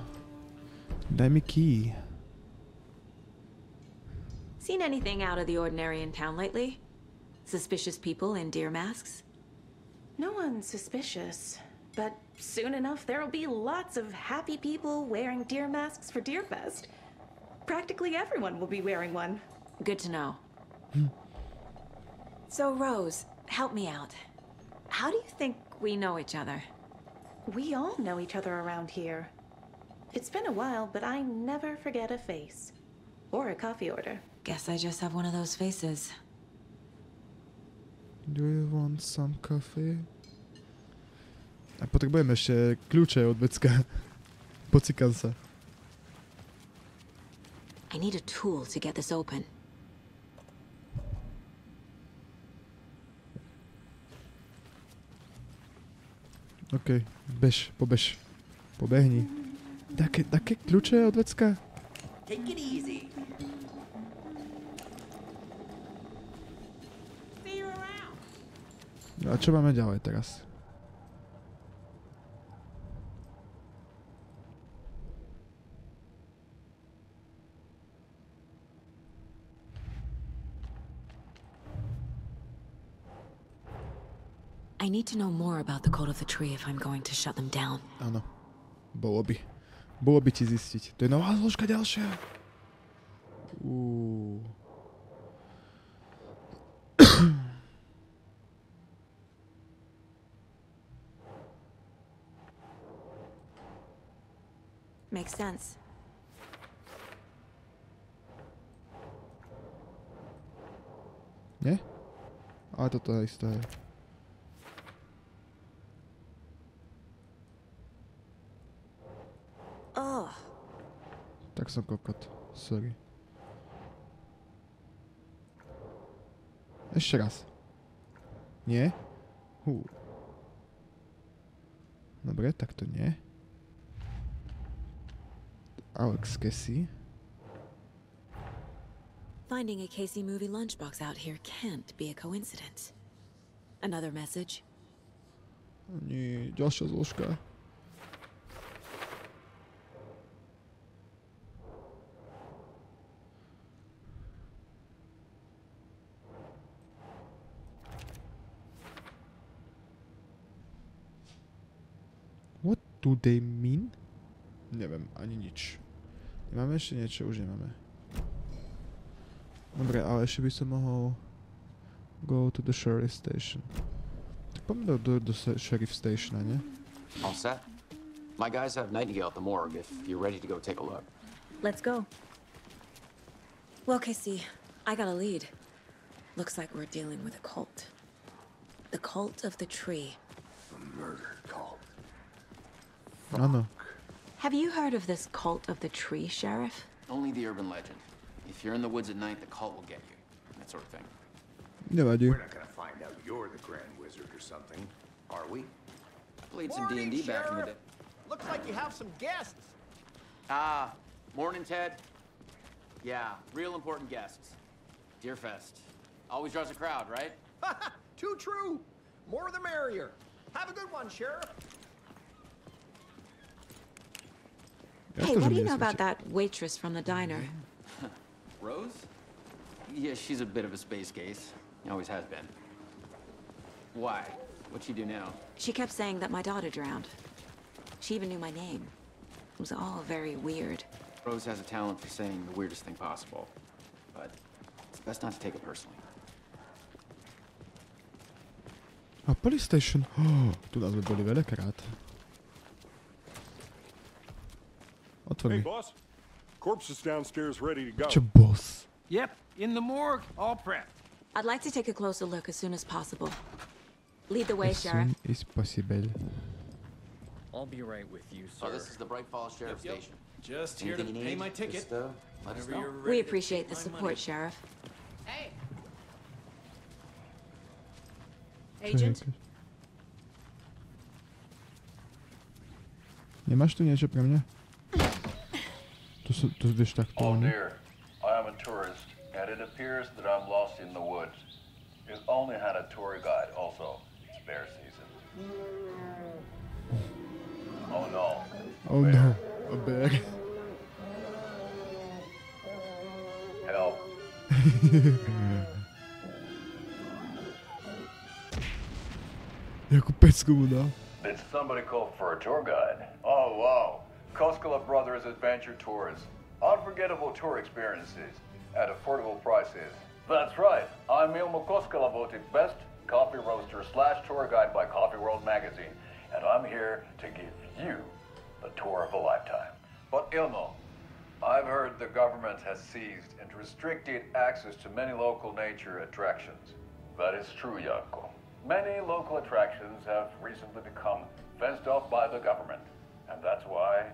Daj mi key. Seen anything out of the ordinary in town lately? Suspicious people in deer masks? No one's suspicious, but soon enough there'll be lots of happy people wearing deer masks for Deerfest. Practically everyone will be wearing one. Good to know. So, Rose, help me out. How do you think we know each other? We all know each other around here. It's been a while, but I never forget a face. Or a coffee order. Guess I just have one of those faces. Do you want some coffee? A potrebujem ešte kľúče od vecka. Pocikam sa. I need a tool to get this open. OK, pobež. Pobehni. Také kľúče od vecka? Take it easy. See you around. No a čo máme ďalej teraz? I need to know more about the cult of the tree if I'm going to shut them down. Áno. Bolo by ti zistiť. To je nová zložka ďalšia. Makes sense. Nie? Ale toto je isté. Oh. Tak som kokot. Sorry. Ešte raz. Nie? Dobre, tak to nie. Alex Casey. Finding a Casey movie lunchbox out here can't be a coincidence. Another message? Nie, ďalšia zložka. What do they mean? Neviem, ani nič. Nemáme ešte niečo? Už nemáme. Dobre, ale ešte by som mohol go to the sheriff station. Tak poďme do sheriff stationa, ne? All set. My guys have Nightingale at the morgue if you're ready to go take a look. Let's go. Well, Casey, I got a lead. Looks like we're dealing with a cult. The cult of the tree. A murder cult. Áno. Have you heard of this cult of the tree, Sheriff? Only the urban legend. If you're in the woods at night, the cult will get you. That sort of thing. Nevadí. We're not gonna find out you're the Grand Wizard or something, are we? I played some D&D back in the day. Looks like you have some guests. Ah, morning, Ted. Yeah, real important guests. Deerfest. Always draws a crowd, right? Too true. More the merrier. Have a good one, Sheriff. Hey, what do you know about that waitress from the diner? Rose? Yeah, she's a bit of a space case. Always has been. Why? What'd she do now? She kept saying that my daughter drowned. She even knew my name. It was all very weird. Rose has a talent for saying the weirdest thing possible. But it's best not to take it personally. A police station. Oh, tu nás by boli veľakrát. Hey, boss. Corpse is downstairs ready to go. Čo boss? Yep, in the morgue, all prepped. I'd like to take a closer look as soon as possible. Lead the way, Sheriff. As soon as possible. I'll be right with you, sir. Oh, this is the Bright Falls Sheriff Station. Just here to Anything you pay need, my ticket. just, let us Whenever know. you're We ready to appreciate take the my support, money. Sheriff. Hey. Agent? Nemáš tu niečo pre mňa? Tu vieš takto. Oh dear, I am a tourist, and it appears that I'm lost in the woods. You've only had a tour guide also. It's bear season. Oh no. Oh no, a bear. Help. Jakú pecku mu dal. Did somebody call for a tour guide? Oh wow. Koskela Brothers Adventure Tours. Unforgettable tour experiences at affordable prices. That's right. I'm Ilmo Koskela, voted best coffee roaster / tour guide by Coffee World magazine. And I'm here to give you the tour of a lifetime. But Ilmo, I've heard the government has seized and restricted access to many local nature attractions. That is true, Janko. Many local attractions have recently become fenced off by the government. And that's why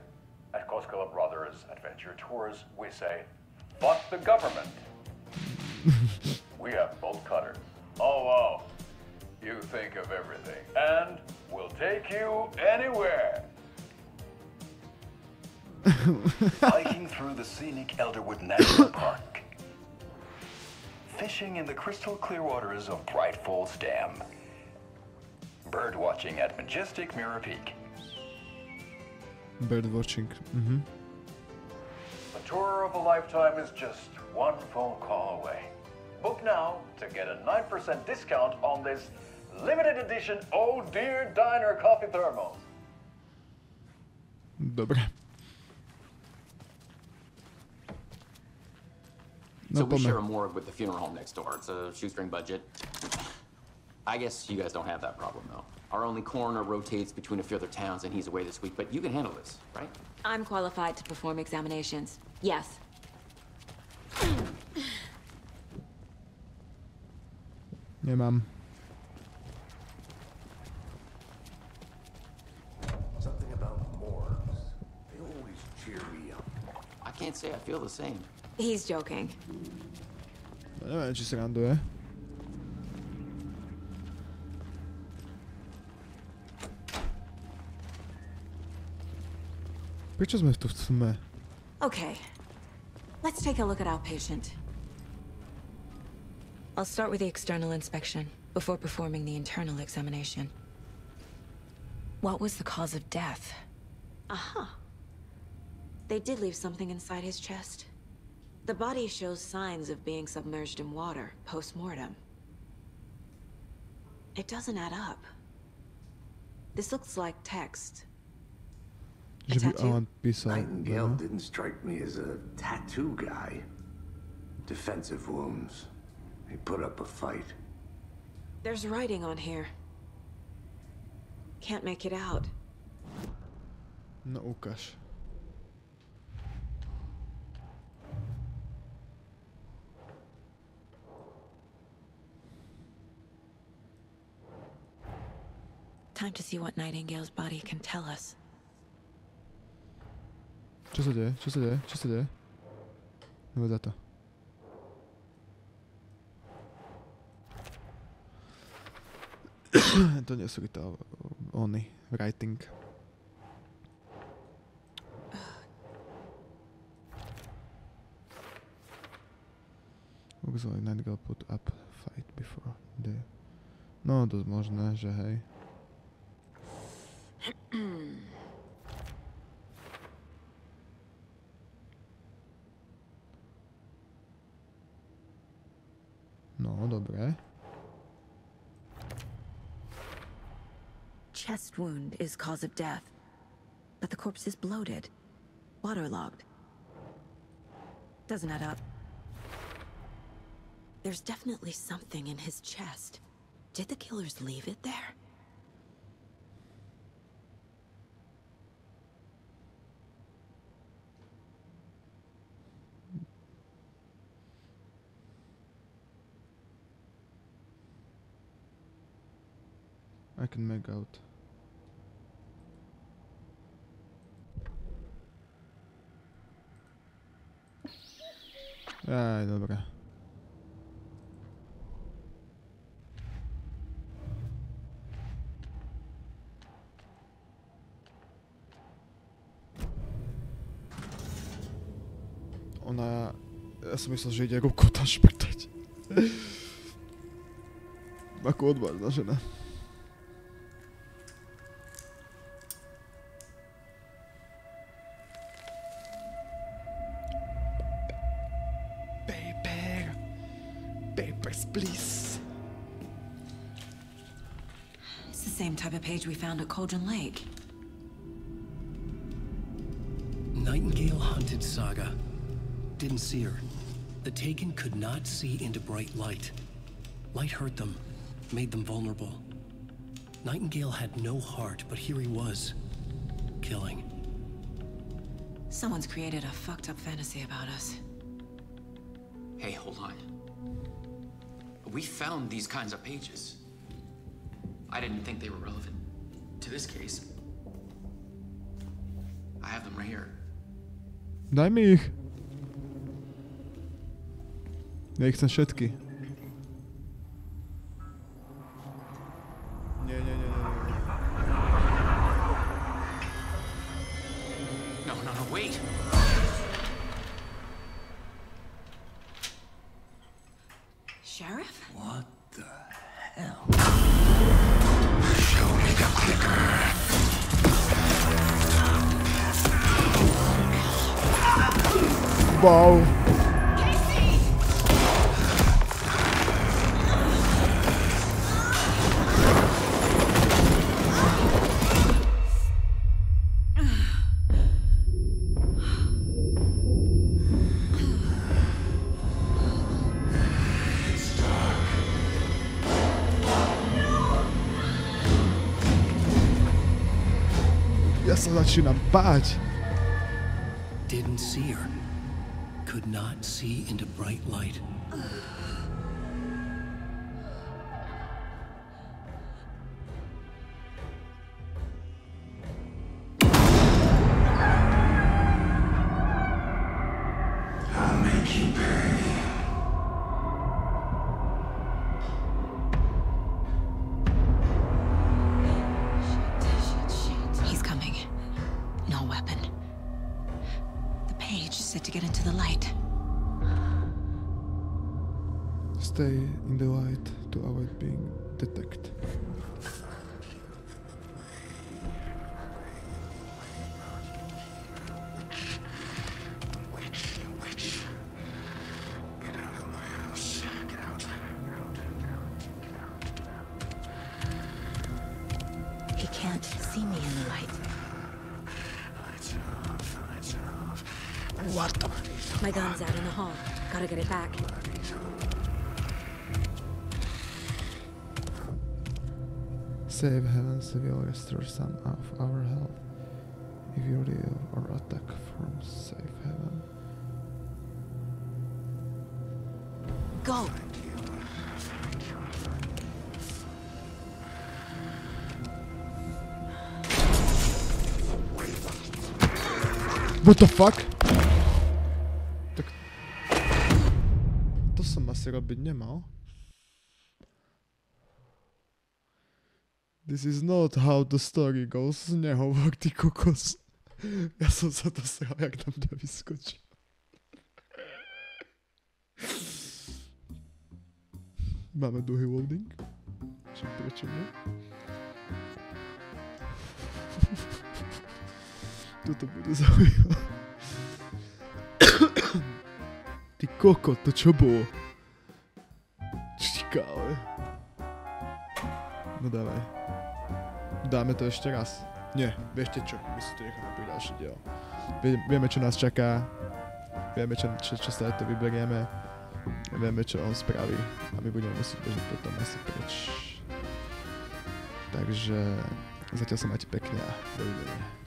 at Koskela Brothers Adventure Tours, we say, fuck the government. We have bolt cutters. Oh, wow. You think of everything. And we'll take you anywhere. Hiking through the scenic Elderwood National Park. Fishing in the crystal clear waters of Bright Falls Dam. Bird watching at majestic Mirror Peak. Bird watching. The tour of a lifetime is just one phone call away. Book now to get a 9% discount on this limited edition Oh Dear Diner coffee thermos. Dobre. So we share a morgue with the funeral home next door. It's a shoestring budget. I guess you guys don't have that problem, though. Our only coroner rotates between a few other towns, and he's away this week. But you can handle this, right? I'm qualified to perform examinations. Yes. Nemám. Something about morgues. They always cheer me up. I can't say I feel the same. He's joking. Neviem, či sa randuje. Prečo sme tu v tme? Okay, let's take a look at our patient. I'll start with the external inspection before performing the internal examination. What was the cause of death? They did leave something inside his chest. The body shows signs of being submerged in water post-mortem. It doesn't add up. This looks like text. A tattoo? Nightingale didn't strike me as a tattoo guy. Defensive wounds. He put up a fight. There's writing on here. Can't make it out. No ukáž. Time to see what Nightingale's body can tell us. Čo sa deje? Čo sa deje? Čo sa deje? Neved za to. To nie sú to oni. Writing. Looks like Nightingale put up fight before the... No, dosť možné, že hej. No, dobre. Chest wound is cause of death, but the corpse is bloated, waterlogged. Doesn't add up. There's definitely something in his chest. Did the killers leave it there? I can make out. Aj, dobra. Ona... Ja som myslel, že ide ruku tam šprtať. Ako odvážna žena. Please. It's the same type of page we found at Cauldron Lake. Nightingale hunted Saga. Didn't see her. The Taken could not see into bright light. Light hurt them, made them vulnerable. Nightingale had no heart, but here he was, killing. Someone's created a fucked up fantasy about us. Hey, hold on. We found these kinds of pages. I didn't think they were relevant to this case. I have them right here. Daj mi ich. Ja ich chcem všetky. Nie. No, wait. Sheriff? What the hell? Show me the clicker. Wow. Ja sa začínam báť. Didn't see her. Could not see into bright light. I'll make you pay. He's coming. No weapon. Stay in the light to avoid being detected. He can't see me in the light. What the? My gun's out in the hall. Gotta get it back. Save heavens will restore some of our health if you leave or attack from safe haven. Go! What the fuck? Tak... To som asi robiť nemal. This is not how the story goes. Nehovor, ty kokos. Ja som sa to sral, jak na mňa vyskočil. Máme druhý loading. Čo prečo nie? Toto bude zaujímavé. Ty kokot, to čo bolo? Čikále. No dávaj. Dáme to ešte raz. Nie, viete čo, my si to necháme pri ďalší diel. Vieme, čo nás čaká. Vieme, čo sa aj to vyberieme. Vieme, čo on spraví. A my budeme musieť bežať potom asi preč. Takže zatiaľ sa máte pekne a dovidenia.